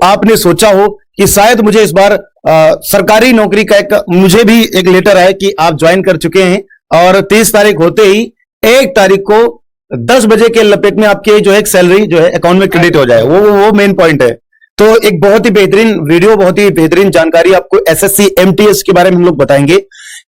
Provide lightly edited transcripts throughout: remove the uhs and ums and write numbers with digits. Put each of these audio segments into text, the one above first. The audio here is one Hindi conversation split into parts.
आपने सोचा हो कि शायद मुझे इस बार सरकारी नौकरी का मुझे भी एक लेटर है कि आप ज्वाइन कर चुके हैं और 30 तारीख होते ही 1 तारीख को 10 बजे के लपेट में आपके जो है सैलरी जो है अकाउंट में क्रेडिट हो जाए, वो मेन पॉइंट है। तो एक बहुत ही बेहतरीन वीडियो, बहुत ही बेहतरीन जानकारी आपको एसएससी एमटीएस के बारे में हम लोग बताएंगे।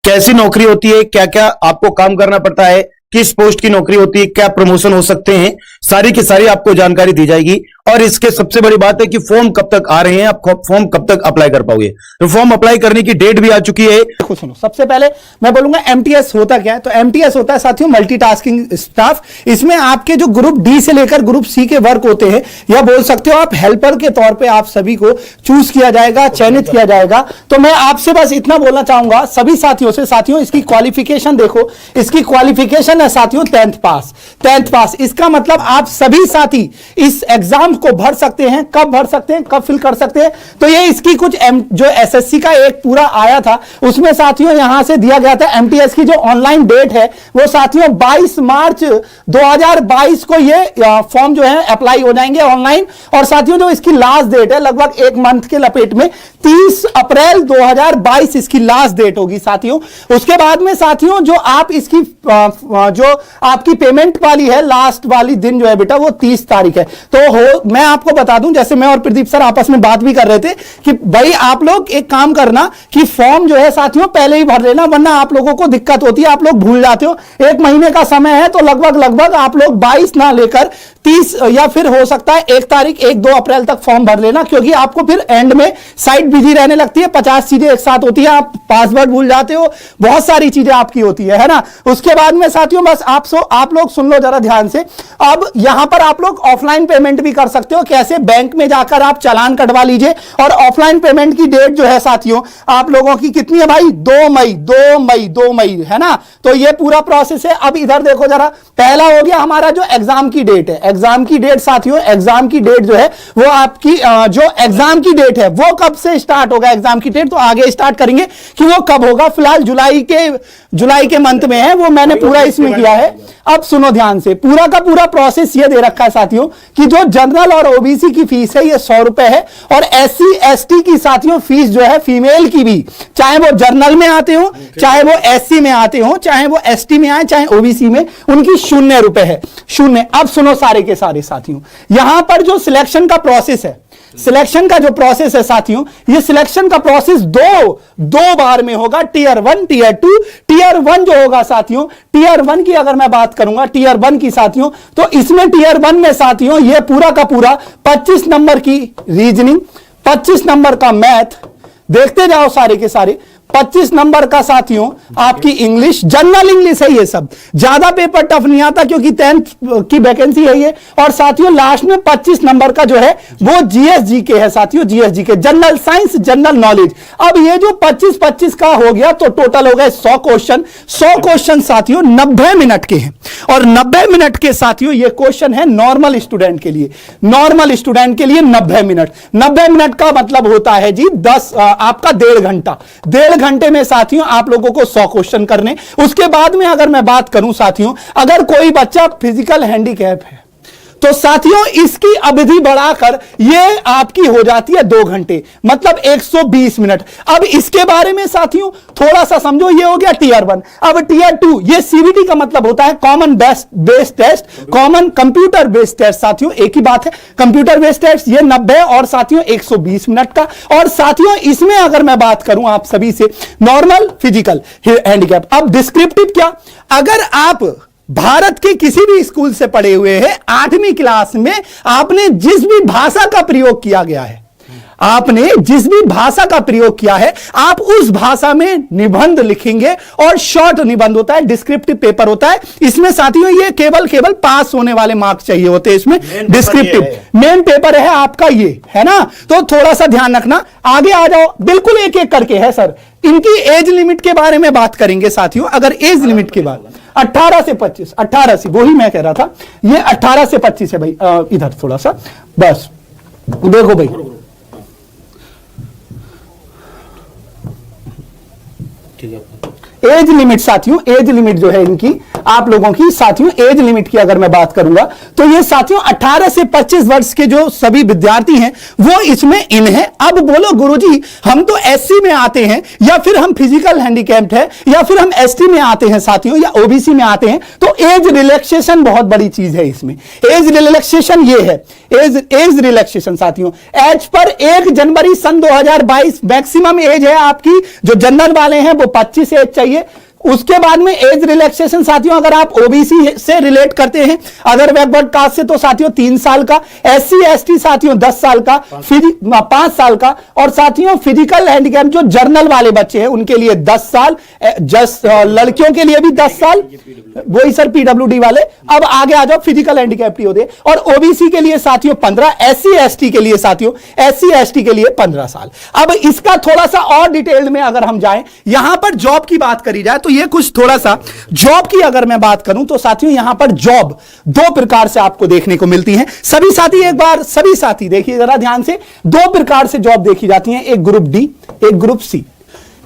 कैसी नौकरी होती है, क्या क्या आपको काम करना पड़ता है, किस पोस्ट की नौकरी होती है, क्या प्रमोशन हो सकते हैं, सारी की सारी आपको जानकारी दी जाएगी। और इसके सबसे बड़ी बात है कि फॉर्म कब तक आ रहे हैं, आप फॉर्म कब तक अप्लाई कर पाओगे। तो फॉर्म अप्लाई करने की डेट भी आ चुकी है। देखो सुनो, सबसे पहले मैं बोलूंगा एमटीएस होता क्या है। तो एमटीएस होता है साथियों मल्टीटास्किंग स्टाफ। इसमें आपके जो ग्रुप डी से लेकर ग्रुप सी के वर्क होते हैं, या बोल सकते हो आप हेल्पर के तौर पे आप सभी को चूज किया जाएगा, चयनित किया जाएगा। तो मैं आपसे बस इतना बोलना चाहूंगा सभी साथियों से, साथियों इसकी क्वालिफिकेशन देखो, इसकी क्वालिफिकेशन है साथियों 10th पास। 10th पास इसका मतलब आप सभी साथी इस एग्जाम को भर सकते हैं। कब भर सकते हैं, कब फिल कर सकते हैं? तो ये इसकी कुछ जो एसएससी का एक पूरा आया था, उसमें साथियों यहां से दिया गया था एमटीएस की जो ऑनलाइन डेट है वो साथियों 22 मार्च 2022 को ये फॉर्म जो है अप्लाई हो जाएंगे ऑनलाइन। और साथियों जो इसकी लास्ट डेट है लगभग 1 मंथ के लपेट में 30 अप्रैल 2022 इसकी लास्ट डेट होगी साथियों। उसके बाद में साथियों जो आप इसकी जो आपकी पेमेंट वाली है लास्ट वाली दिन जो है बेटा वो 30 तारीख है। तो मैं आपको बता दूं, जैसे मैं और प्रदीप सर आपस में बात भी कर रहे थे कि भाई आप लोग एक काम करना कि फॉर्म जो है साथियों पहले ही भर लेना, वरना आप लोगों को दिक्कत होती है, आप लोग भूल जाते हो। 1 महीने का समय है तो लगभग आप लोग 22 ना लेकर 30 या फिर हो सकता है 1 तारीख 1-2 अप्रैल तक फॉर्म भर लेना, क्योंकि आपको फिर एंड में साइट बिजी रहने लगती है, 50 चीजें एक साथ होती है, आप पासवर्ड भूल जाते हो, बहुत सारी चीजें आपकी होती है ना। उसके बाद में साथियों बस आप लोग सुन लो जरा ध्यान से। अब यहां पर आप लोग ऑफलाइन पेमेंट भी कर सकते हो। कैसे? बैंक में जाकर आप चालान कटवा लीजिए। और ऑफलाइन पेमेंट की डेट जो है साथियों आप लोगों की कितनी है भाई? 2 मई है ना। तो ये पूरा प्रोसेस है। अब इधर देखो जरा, पहला हो गया हमारा जो एग्जाम की डेट है। एग्जाम की डेट साथियों, एग्जाम की डेट जो है वो आपकी जो एग्जाम की डेट है वो कब से स्टार्ट होगा एग्जाम की डेट, तो आगे स्टार्ट करेंगे कि वो कब होगा। फिलहाल जुलाई के मंथ में है, वो मैंने पूरा इसमें किया है। अब सुनो ध्यान से, पूरा का पूरा प्रोसेस ये दे रखा है साथियों कि जो जनरल और ओबीसी की फीस है ये 100 रुपए है, और एससी एसटी की साथियों फीस जो है फीमेल की भी, चाहे वो जनरल में आते हो, चाहे वो एससी में आते हो, चाहे वो एसटी में आए, चाहे ओबीसी में, उनकी 0 रुपए है, 0। अब सुनो सारे के सारे साथियों, यहां पर जो सिलेक्शन का प्रोसेस है, सिलेक्शन का जो प्रोसेस है साथियों, ये सिलेक्शन का प्रोसेस दो बार में होगा, टियर 1 टियर 2। टियर 1 जो होगा साथियों, टियर 1 की अगर मैं बात करूंगा टियर 1 की साथियों, तो इसमें टियर 1 में साथियों ये पूरा का पूरा 25 नंबर की रीजनिंग, 25 नंबर का मैथ, देखते जाओ सारे के सारे, 25 नंबर का साथियों आपकी इंग्लिश, जनरल इंग्लिश है ये सब, ज्यादा पेपर टफ नहीं आता क्योंकि 10th की वैकेंसी है ये। और साथियों लास्ट में 25 नंबर का जो है वो जीएसजी के है साथियों, जीएसजी के, जनरल साइंस, जनरल नॉलेज। अब ये जो 25-25 का हो गया तो टोटल हो गए 100 क्वेश्चन। 100 क्वेश्चन साथियों 90 मिनट के हैं, और 90 मिनट के साथियों ये क्वेश्चन है नॉर्मल स्टूडेंट के लिए। नॉर्मल स्टूडेंट के लिए 90 मिनट, 90 मिनट का मतलब होता है जी 10 आपका 1.5 घंटा। 1.5 घंटे में साथियों आप लोगों को 100 क्वेश्चन करने। उसके बाद में अगर मैं बात करूं साथियों, अगर कोई बच्चा फिजिकल हैंडीकैप है तो साथियों इसकी अवधि बढ़ाकर ये आपकी हो जाती है 2 घंटे, मतलब 120 मिनट। अब इसके बारे में साथियों थोड़ा सा समझो, ये हो गया टियर 1। अब टियर 2, ये सीबीटी का मतलब होता है common based test, common computer based test साथियों, एक ही बात है, कंप्यूटर बेस्ड टेस्ट, ये 90 और साथियों 120 मिनट का। और साथियों इसमें अगर मैं बात करूं आप सभी से, नॉर्मल, फिजिकल हैंडीकैप। अब डिस्क्रिप्टिव क्या, अगर आप भारत के किसी भी स्कूल से पढ़े हुए हैं, 8वीं क्लास में आपने जिस भी भाषा का प्रयोग किया गया है, आपने जिस भी भाषा का प्रयोग किया है, आप उस भाषा में निबंध लिखेंगे, और शॉर्ट निबंध होता है, डिस्क्रिप्टिव पेपर होता है। इसमें साथियों ये केवल पास होने वाले मार्क्स चाहिए होते हैं इसमें। डिस्क्रिप्टिव मेन पेपर है आपका, ये है ना, तो थोड़ा सा ध्यान रखना। आगे आ जाओ, बिल्कुल एक एक करके है सर। इनकी एज लिमिट के बारे में बात करेंगे साथियों। अगर एज लिमिट के बाद 18 से 25, 18 से, वही मैं कह रहा था, ये 18 से 25 है भाई। इधर थोड़ा सा बस देखो भाई, एज लिमिट साथियों, एज लिमिट जो है इनकी आप लोगों की साथियों एज लिमिट की अगर मैं बात करूंगा तो ये साथियों 18 से 25 वर्ष के जो सभी विद्यार्थी हैं वो इसमें इन है। अब बोलो गुरुजी हम तो एससी में आते हैं या फिर हम फिजिकल हैंडीकैप्ड है या फिर हम एसटी में आते हैं साथियों या ओबीसी में आते हैं, तो एज रिलैक्सेशन बहुत बड़ी चीज है। इसमें एज रिलैक्सेशन ये है, एज रिलैक्सेशन साथियों एज पर 1 जनवरी सन 2022 मैक्सिमम एज है आपकी, जो जनरल वाले हैं वो 25 एज चाहिए। उसके बाद में एज रिलैक्सेशन साथियों अगर आप ओबीसी से रिलेट करते हैं, अदर बैकवर्ड कास्ट से तो साथियों 3 साल का, एससी एसटी साथियों 10 साल का, 5 साल का, और साथियों फिजिकल हैंडीकैप जो जर्नल वाले बच्चे हैं उनके लिए 10 साल, लड़कियों के लिए भी 10 साल, वही सर पीडब्ल्यूडी वाले। अब आगे आ जाओ फिजिकल हैंडीकैप होते, और ओबीसी के लिए साथियों 15, एससी एसटी के लिए साथियों एससी एसटी के लिए 15 साल। अब इसका थोड़ा सा और डिटेल में अगर हम जाएं, यहां पर जॉब की बात करी जाए तो ये कुछ थोड़ा सा जॉब की अगर मैं बात करूं तो साथियों यहां पर जॉब 2 प्रकार से आपको देखने को मिलती है। सभी साथी एक बार सभी साथी देखिए जरा ध्यान से, 2 प्रकार से जॉब देखी जाती है, एक ग्रुप डी एक ग्रुप सी।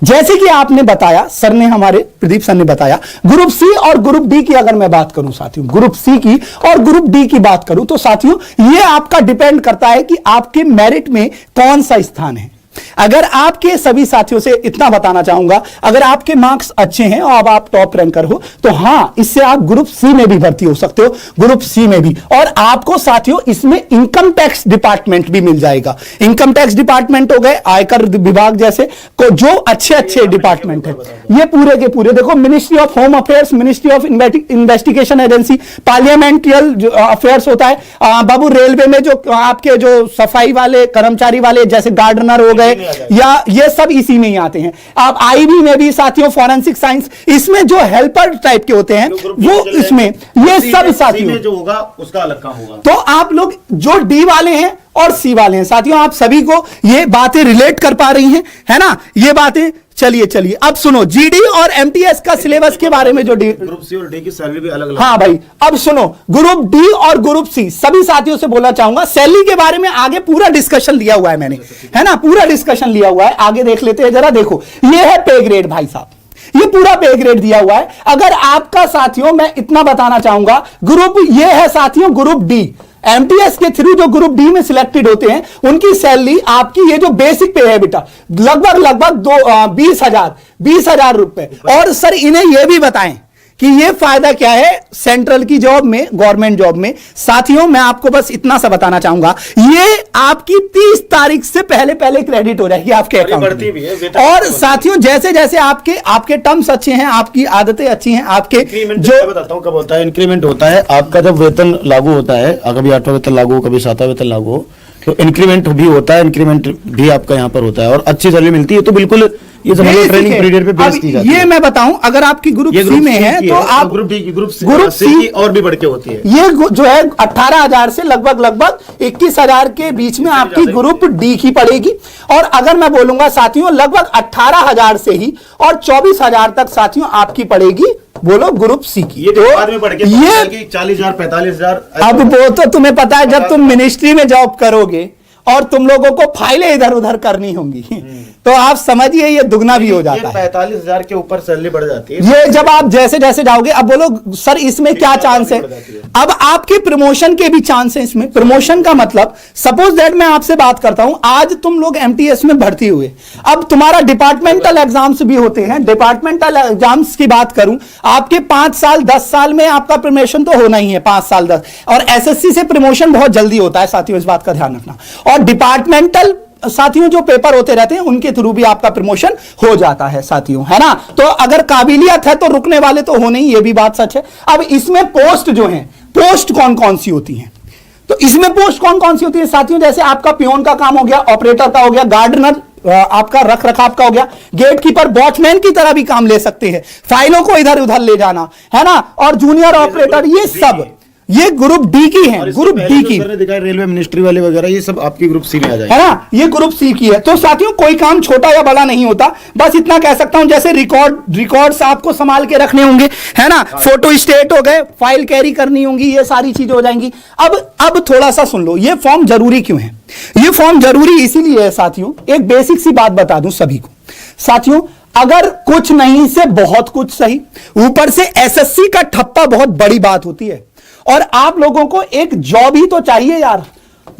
जैसे कि आपने बताया, सर ने हमारे प्रदीप सर ने बताया, ग्रुप सी और ग्रुप डी की अगर मैं बात करूं साथियों, ग्रुप सी की और ग्रुप डी की बात करूं तो साथियों ये आपका डिपेंड करता है कि आपके मेरिट में कौन सा स्थान है। अगर आपके सभी साथियों से इतना बताना चाहूंगा, अगर आपके मार्क्स अच्छे हैं और अब आप टॉप रैंकर हो तो हां इससे आप ग्रुप सी में भी भर्ती हो सकते हो, ग्रुप सी में भी। और आपको साथियों इसमें इनकम टैक्स डिपार्टमेंट भी मिल जाएगा। इनकम टैक्स डिपार्टमेंट हो गए, आयकर विभाग जैसे को जो अच्छे अच्छे डिपार्टमेंट है ये पूरे के पूरे देखो, ministry of home affairs, ministry of investigation agency, parliamentary affairs होता है, बाबू रेलवे में जो आपके जो सफाई वाले कर्मचारी वाले जैसे गार्डनर हो गए या ये सब इसी में ही आते हैं। आप आईबी में भी साथियों फॉरेंसिक साइंस, इसमें जो हेल्पर टाइप के होते हैं वो इसमें ये सब साथियों जो होगा उसका अलग काम होगा। तो आप लोग जो डी वाले हैं और सी वाले हैं साथियों, आप सभी को ये बातें रिलेट कर पा रही हैं, है ना ये बातें। चलिए अब सुनो, जीडी और एमटीएस का सिलेबस के बारे में जो ग्रुप सी और डी की सैलरी भी अलग अलग। हाँ भाई, अब सुनो, ग्रुप डी और ग्रुप सी सभी साथियों से बोलना चाहूंगा, सैलरी के बारे में आगे पूरा डिस्कशन लिया हुआ है मैंने, है ना, पूरा डिस्कशन लिया हुआ है, आगे देख लेते हैं जरा। देखो ये है पे ग्रेड भाई साहब, ये पूरा पे ग्रेड दिया हुआ है। अगर आपका साथियों मैं इतना बताना चाहूंगा, ग्रुप ये है साथियों ग्रुप डी, एमटीएस के थ्रू जो ग्रुप डी में सिलेक्टेड होते हैं उनकी सैलरी आपकी ये जो बेसिक पे है बेटा लगभग 20,000 रुपए। और सर इन्हें यह भी बताएं कि ये फायदा क्या है सेंट्रल की जॉब में, गवर्नमेंट जॉब में। साथियों मैं आपको बस इतना सा बताना चाहूंगा, ये आपकी 30 तारीख से पहले क्रेडिट हो जाएगी आपके अकाउंट में। और साथियों जैसे जैसे आपके टर्म्स अच्छे हैं, आपकी आदतें अच्छी हैं, आपके जो बताता हूं कब होता है इंक्रीमेंट होता है आपका, जब वेतन लागू होता है, कभी 8वां वेतन लागू हो, कभी 7वां वेतन लागू हो, तो इंक्रीमेंट भी होता है, इंक्रीमेंट भी आपका यहाँ पर होता है और अच्छी सैलरी मिलती है। तो बिल्कुल ये ट्रेनिंग पीरियड पे बेस की जाती है। ये मैं बताऊं, अगर आपकी ग्रुप सी में है तो आप ग्रुप सी की और भी बढ़ के होती है। ये जो है 18,000 से लगभग 21,000 के बीच में आपकी ग्रुप डी की पड़ेगी। और अगर मैं बोलूंगा साथियों लगभग 18,000 से ही और 24,000 तक साथियों आपकी पड़ेगी, बोलो ग्रुप सी की। ये तो बाद में बढ़ के ये 40,000 45,000। अब वो तो तुम्हें पता है, जब तुम मिनिस्ट्री में जॉब करोगे और तुम लोगों को फाइलें इधर उधर करनी होंगी तो आप समझिए ये दुगना भी हो जाता है। 45,000 के ऊपर सैलरी बढ़ जाती है ये जब आप जैसे जैसे जाओगे। अब बोलो सर इसमें क्या चांस है, अब आपके प्रमोशन के भी चांस है इसमें। प्रमोशन का मतलब सपोज दैट मैं आपसे बात करता हूं, आज तुम लोग एमटीएस में भर्ती हुए, अब तुम्हारा डिपार्टमेंटल एग्जाम्स भी होते हैं। डिपार्टमेंटल एग्जाम्स की बात करूं, आपके 5 साल 10 साल में आपका प्रमोशन तो होना ही है, 5 साल 10, और एसएससी से प्रमोशन बहुत जल्दी होता है साथियों, इस बात का ध्यान रखना। और डिपार्टमेंटल साथियों जो पेपर होते रहते हैं उनके थ्रू भी आपका प्रमोशन हो जाता है साथियों, है ना। तो अगर काबिलियत है तो रुकने वाले तो हो नहीं, ये भी बात सच है। अब इसमें पोस्ट जो है, पोस्ट कौन कौन सी होती हैं, तो इसमें पोस्ट कौन कौन सी होती है साथियों, जैसे आपका पियोन का काम हो गया, ऑपरेटर का हो गया, गार्डनर आपका रख रखाव का हो गया, गेट कीपर, वॉचमैन की तरह भी काम ले सकते हैं, फाइलों को इधर उधर ले जाना, है ना, और जूनियर ऑपरेटर, ये सब ये ग्रुप डी की है। ग्रुप डी की रेलवे मिनिस्ट्री वाले वगैरह ये सब आपकी ग्रुप सी में आ जाएगा, है ना, ये ग्रुप सी की है। तो साथियों कोई काम छोटा या बड़ा नहीं होता, बस इतना कह सकता हूं, जैसे रिकॉर्ड्स आपको संभाल के रखने होंगे, है ना, फोटो स्टेट हो गए, फाइल कैरी करनी होंगी, ये सारी चीजें हो जाएंगी। अब थोड़ा सा सुन लो, ये फॉर्म जरूरी क्यों है। ये फॉर्म जरूरी इसीलिए है साथियों, एक बेसिक सी बात बता दूं सभी को साथियों, अगर कुछ नहीं से बहुत कुछ सही, ऊपर से एसएससी का ठप्पा बहुत बड़ी बात होती है। और आप लोगों को एक जॉब ही तो चाहिए यार,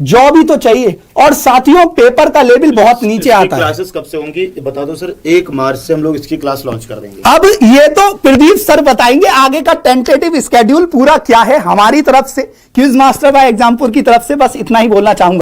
जॉब ही तो चाहिए। और साथियों पेपर का लेवल बहुत नीचे आता है। क्लासेस कब से होंगी बता दो सर। 1 मार्च से हम लोग इसकी क्लास लॉन्च कर देंगे। अब ये तो प्रदीप सर बताएंगे आगे का टेंटेटिव स्केड्यूल पूरा क्या है हमारी तरफ से, क्विज मास्टर बाय एग्जामपुर की तरफ से। बस इतना ही बोलना चाहूंगा।